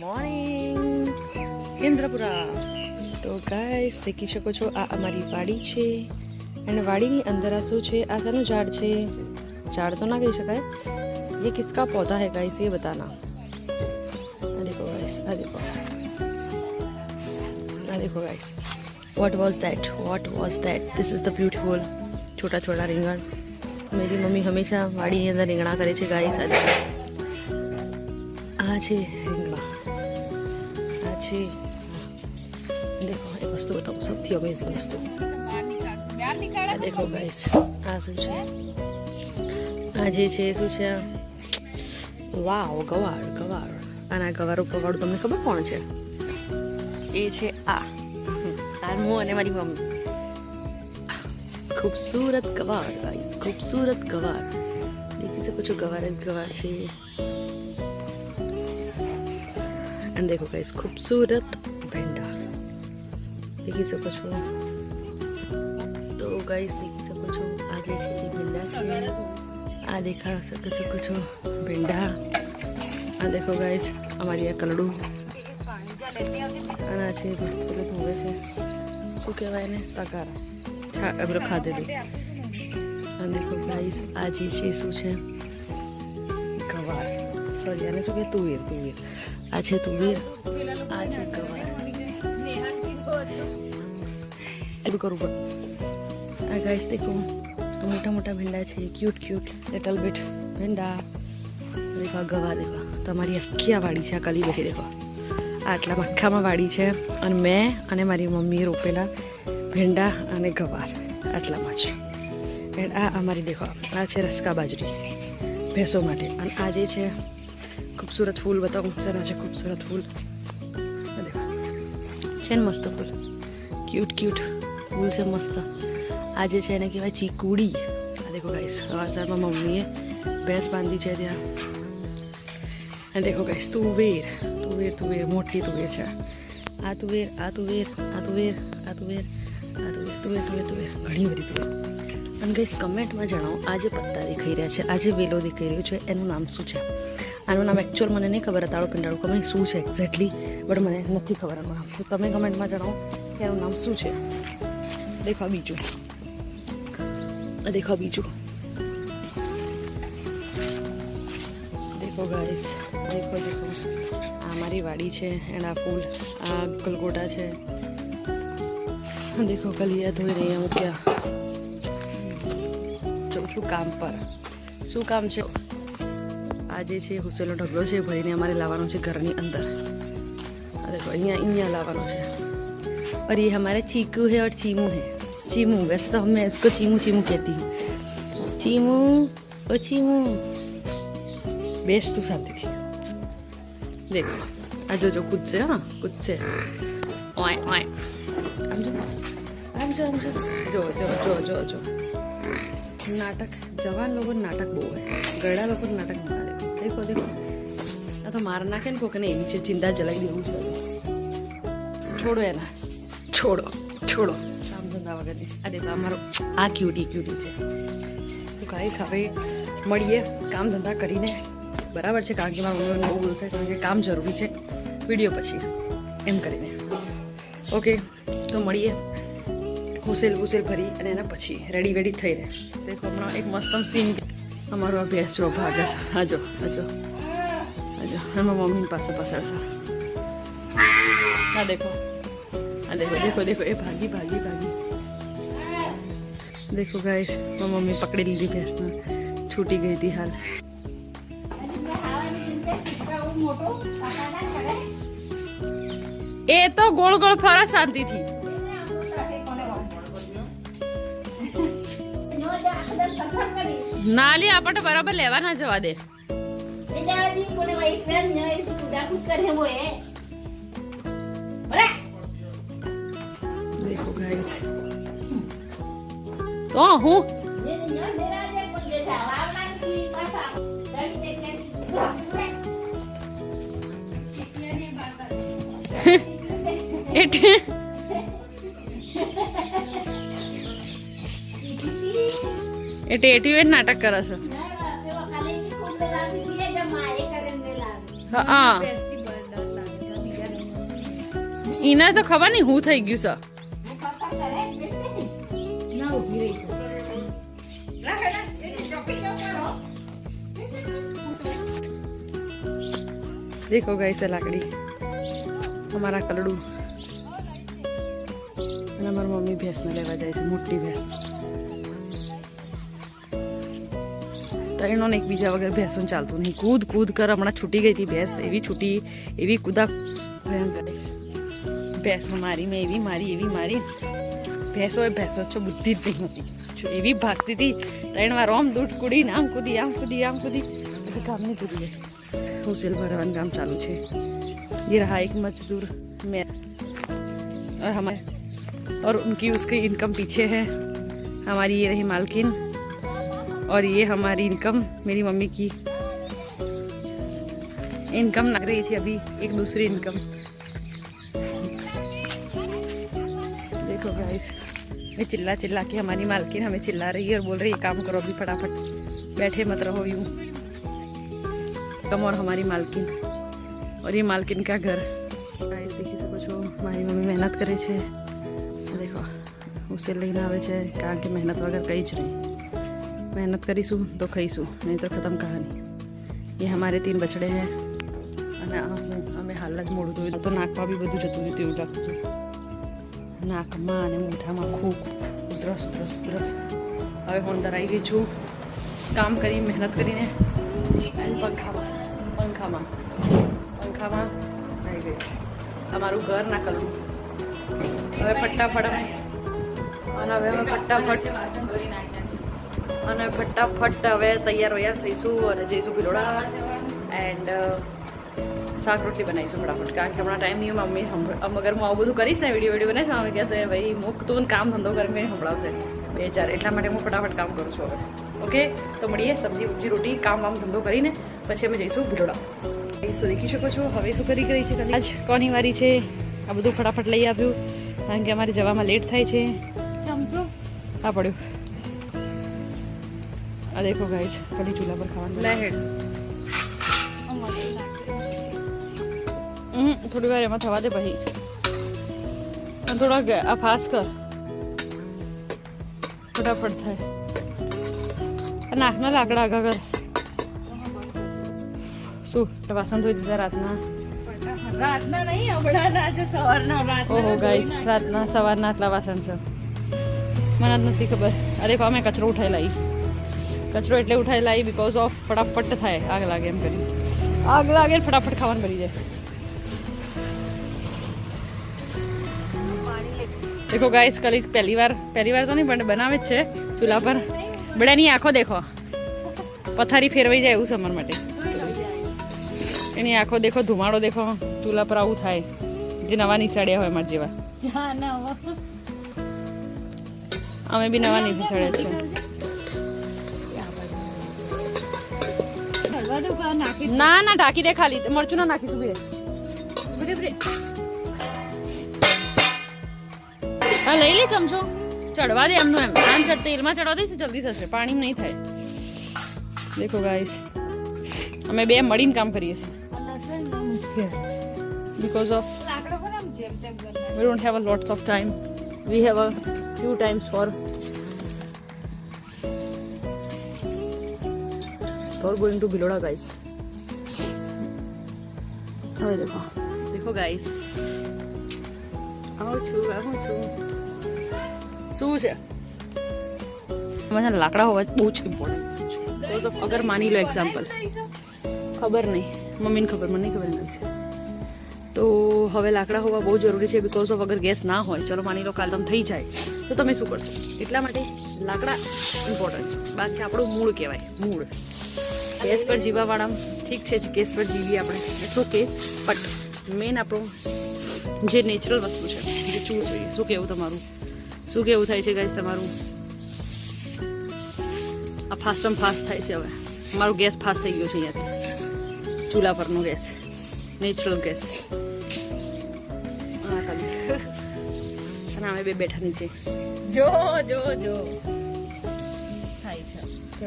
Morning Indrapura. તો guys દેખી શકો છો, આ અમારી વાડી છે અને વાડીની અંદર આ શું છે? આ શાનું ઝાડ છે? ઝાડ તો ના કહી શકાય, ये किसका पौधा है गाइस ये बताना. देखो गाइस, देखो guys, what was that? This is the beautiful छोटा छोटा રીંગણ. मेरी मम्मी हमेशा વાડીની અંદર રીંગણા કરે છે ગાઈસ. આ છે રીંગણા, આ છે. देखो एक वस्तु बताऊँ, સૌથી અમેઝિંગ વસ્તુ. देखो गाइस, આ શું છે? આ જે છે શું છે? વાવ, ગવાર. અને આ ગવાર ઉપર વાળું તમને ખબર કોણ છે? એ છે આ હું અને મારી મમ્મી. खूबसूरत गवार गाइस, खूबसूरत गवार. देखी શકો છો, गवार છે. અને देखो गाइस, खूबसूरत भेंडा देखी શકો છો. તો गाइस देखी શકો છો, આ જે છે તે भेंडा છે. આ દેખાડ શકો છો भेंडा. આ देखो गाइस, અમારી આ કલડું. અને આ છે પેલું ધોવે છે, શું કહેવાય ને? તગારા. પેલો ખાધેલું. અને देखो गाइस, આ જે છે શું છે? ગવાર. સોરી, આને શું કહે? તુવેર. આ છે તુવેર, આ છે ગવાર. એવું કરવું પડે. આ ગાઈસ દેખો, મોટા મોટા ભીંડા છે, ક્યુટ લિટલ બીટ ભીંડા. દેખો ગવાર. દેખો તમારી આખી આ વાડી છે, આ કલી બેઠી. દેખો આટલા મક્કામાં વાડી છે અને મેં અને મારી મમ્મીએ રોપેલા ભીંડા અને ગવાર આટલામાં જ. એન્ડ આ અમારી દેખો, આ છે રસકા બાજરી ભેંસો માટે. અને આ જે છે ખૂબસૂરત ફૂલ, બતાવું સર છે ખૂબસૂરત ફૂલ. દેખો છે ને મસ્ત ફૂલ, ક્યુટ ફૂલ છે મસ્ત. આ જે છે એને કહેવાય ચીકુડી. આ દેખો ગાઈસ, સવારમાં મમ્મીએ ભેંસ બાંધી છે ત્યાં. અને દેખો ગાઈસ, તુવેર મોટી તુવેર છે. આ તુવેર ઘણી બધી તુવેર. અને ગાઈસ કમેન્ટમાં જણાવો, આ જે પત્તા દેખાઈ રહ્યા છે, આ જે વેલો દેખાઈ રહ્યો છે, એનું નામ શું છે? આનું નામ એકચ્યુઅલ મને નહીં ખબર. તાળો પિંડાળું ખબર શું છે એક્ઝેક્ટલી, બટ મને નથી ખબર આનું નામ. તો તમે કમેન્ટમાં જણાવો કે એનું નામ શું છે. દેખો બીજું. देखो गाइस, देखो આ મારી વાડી છે. એન્ડ આ ફૂલ, આ ગલગોટા છે. देखो કલિયા ધોઈ રહી હું ક્યાં જઉં છું કામ પર. શું કામ છે? આ જે છે હુસેલનો ઢગલો છે, ભરીને અમારે લાવવાનો છે ઘરની અંદર. આ देखो અહીંયા લાવવાનો છે. और ये हमारा चीकू है और चीमू है. चीमू, वैसे तो मैं इसको चीमू कहती हूँ. चीमू बेस तू शांति थी. देखो आ जो खुद से, हाँ खुद से. ओए आम जो नाटक. जवान लोगों नाटक बहु है, गड़ा लोग नाटक बना दे. देखो आ तो मार नाखे को नहीं, नीचे चिंता जलाई देવું છે. छोड़ो है ना, छोड़ो કામ ધંધા વગરની. આ દેખો અમારો આ ક્યુટી છે. તો ગાઈસ હવે મળીએ કામ ધંધા કરીને. બરાબર છે, કારણ કે મારા મમ્મી બહુ બોલશે, કારણ કે કામ જરૂરી છે વિડીયો પછી એમ કરીને. ઓકે, તો મળીએ. હુસેલ ભરી અને એના પછી રેડી થઈ રહે. દેખો હમણાં એક મસ્તમ સીન. અમારો આ ભેંસ જો ભાગે છે. આજો અને મારા મમ્મી પાસે પાછળ છે. હા देखो એ ભાગી. देखो गाइस, मम्मी पकड़ी ली भैंस ने, छूटी गई थी हाल. ए तो गोल फरा शांति थी. नाली आपटे बराबर लेवा ना जवा दे. देखो गाइस, तो हूँ एटी नाटक करा सर. हाँ એને તો ખબર નહીં હું થઈ ગયું છે ના ઊભી રહી देखो गाइस लाकड़ी हमारा कलड़ू हमारी मम्मी भैंस ने लेवा जाए थे मोटी भैंस ત્રણોને એકબીજા વગર ભેંસો ચાલતું નહીં કૂદ કૂદ કર હમણાં છૂટી ગઈ હતી ભેંસ એવી છૂટી એવી કૂદા ભયંકર ભેંસને મારી મેં એવી મારી ભેંસો છે બુદ્ધિ જ નહીં હતી એવી ભાગતી હતી 3 વાર આમ દૂધ કૂદી આમ કૂદી પછી કામ નહીં કૂદી ગઈ होलसेल भरवान काम चालू है। ये रहा एक मजदूर में और हमारे और उनकी उसकी इनकम पीछे है। हमारी ये रही मालकिन और ये हमारी इनकम मेरी मम्मी की इनकम लग रही थी अभी एक दूसरी इनकम। देखो गाइस मैं चिल्ला के हमारी मालकिन हमें चिल्ला रही है और बोल रही है काम करो अभी फटाफट बैठे मत रहो यूँ। और हमारी मालकिन और ये मालकिन का घर गाइस देखी सको छो मारी मम्मी मेहनत करे छे देखो उसे लईने आवे छे कारण के मेहनत वगैरह कई ज नहीं मेहनत करीशू तो खाईशू नहीं तो खत्म कहानी। ये हमारे 3 बछड़े हैं અને અમે હાલ જ મોડું ધોયું તો નાકમાં બી બધું જતું રહ્યું તેવું લાગતું નાકમાં અને મોઢામાં ખૂબ ઉધરસ હવે હું અંદર આવી ગઈ છું કામ કરી મહેનત કરીને પંખામાં આવી ગઈ અમારું ઘર ના કરવું હવે ફટાફટ હવે તૈયાર થઈશું અને જઈશું ભિલોડા એન્ડ શાક રોટલી બનાવીશું ફટાફટ કારણ કે હમણાં ટાઈમ નહીં મમ્મી અગર હું આવું બધું કરીશ ને વિડીયો બનાવીશ અમે કહેશે ભાઈ મુક તું કામ ધંધો કરીને સંભળાવશે 2-4 એટલા માટે હું ફટાફટ કામ કરું છું હવે ઓકે તો મળીએ સબ્જી રોટી કામ ધંધો કરીને પછી અમે જઈશું ભિલોડા તો દેખી શકો છો હવે શું કરી છે આજ કોની વારી છે આ બધું ફટાફટ લઈ આવ્યું કારણ કે અમારે જવામાં લેટ થાય છે ચમચો આ પડ્યું આ દેખો ગાઈસ કઢી ચૂલા પર ખાવાનું લેહેડ થોડી વાર એમાં થવા દે પછી થોડા આ ફાસ્ટ કર ફટાફટ થાય નાખના લાકડા આગળ કર શું વાસણ ધોઈ દીધા રાતના નહીં હમણાં છે સવારના ઓહો ગાઈસ રાતના સવારના આટલા વાસણ છે મને જ નથી ખબર અરે અમે કચરો ઉઠાઈ લાવી કચરો એટલે ઉઠાઈ લાવી બીકોઝ ઓફ ફટાફટ થાય આગ લાગે એમ કરી આગ લાગે ફટાફટ ખાવાનું બની જાય देखो गाइस कल पहली बार तो नहीं પણ બનાવે જ છે ચૂલા પર બડાની આંખો દેખો પથારી ફેરવાઈ જાય એવું સમર માટે એની આંખો દેખો ધુમાડો દેખો ચૂલા પર આવું થાય જે નવા નિસાડ્યા હોય મારા જેવા અમે બી નવા નિસાડ્યા છે ના ઢાંકી દે ખાલી મરચું ના નાખીશું બી હા લઈ લે ચમચો ચડવા દે એમનું એમ આમ તેલમાં ચડવા દઈશ જલ્દી થશે પાણીમાં નહીં થાય દેખો ગાઈસ અમે બે મળીને કામ કરીએ છીએ because of we don't have a lots of time we have a few times for going to Biloda guys હવે देखो guys આવું છું શું છે મને લાકડા હોવા બહુ જ ઇમ્પોર્ટન્ટ છે અગર માની લો એક્ઝામ્પલ ખબર નહીં મમ્મીને ખબર મને નહીં ખબર નથી તો હવે લાકડા હોવા બહુ જરૂરી છે બીકોઝ ઓફ અગર ગેસ ના હોય ચલો માની લો કાલ તમે થઈ જાય તો તમે શું કરશો એટલા માટે લાકડા ઇમ્પોર્ટન્ટ છે બાકી આપણું મૂળ કહેવાય મૂળ ગેસ પર જીવવાવાળા ઠીક છે ગેસ પર જીવીએ આપણે ઇટ્સ ઓકે બટ મેઇન આપણું જે નેચરલ વસ્તુ છે જે ચૂર જોઈએ શું કહેવું તમારું શું કેવું થાય છે ગાઈસ તમારું આ ફાસ્ટ થાય છે હવે અમારો ગેસ ફાસ્ટ થઈ ગયો છે અહીંયાથી ચૂલા પરનો ગેસ નેચરલ ગેસ અને અમે બે બેઠા નીચે જો થાય છે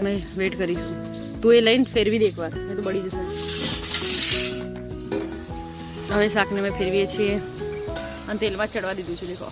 અમે વેઇટ કરીશું તું એ લઈને ફેરવી દે એકવાર નહીં તો બળી જશે હવે શાકને અમે ફેરવીએ છીએ અને તેલમાં ચડવા દીધું છે દેખો